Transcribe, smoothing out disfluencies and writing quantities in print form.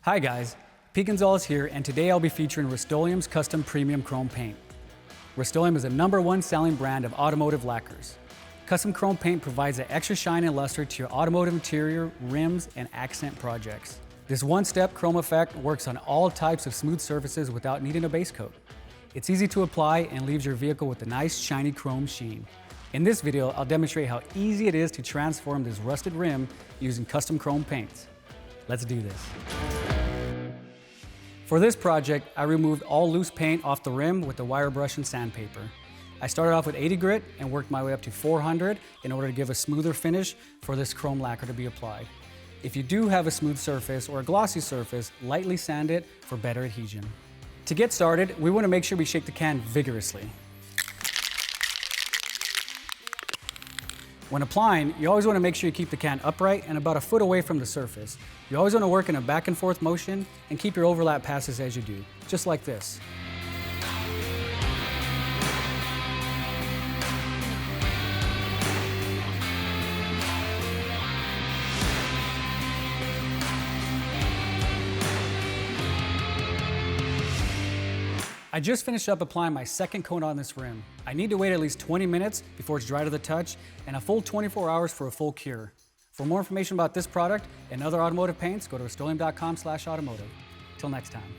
Hi guys, Pete Gonzales here, and today I'll be featuring Rust-Oleum's custom premium chrome paint. Rust-Oleum is the #1 selling brand of automotive lacquers. Custom chrome paint provides an extra shine and luster to your automotive interior, rims, and accent projects. This one-step chrome effect works on all types of smooth surfaces without needing a base coat. It's easy to apply and leaves your vehicle with a nice shiny chrome sheen. In this video, I'll demonstrate how easy it is to transform this rusted rim using custom chrome paints. Let's do this. For this project, I removed all loose paint off the rim with the wire brush and sandpaper. I started off with 80 grit and worked my way up to 400 in order to give a smoother finish for this chrome lacquer to be applied. If you do have a smooth surface or a glossy surface, lightly sand it for better adhesion. To get started, we want to make sure we shake the can vigorously. When applying, you always want to make sure you keep the can upright and about a foot away from the surface. You always want to work in a back and forth motion and keep your overlap passes as you do, just like this. I just finished up applying my second coat on this rim. I need to wait at least 20 minutes before it's dry to the touch and a full 24 hours for a full cure. For more information about this product and other automotive paints, go to rustolum.com/automotive. Till next time.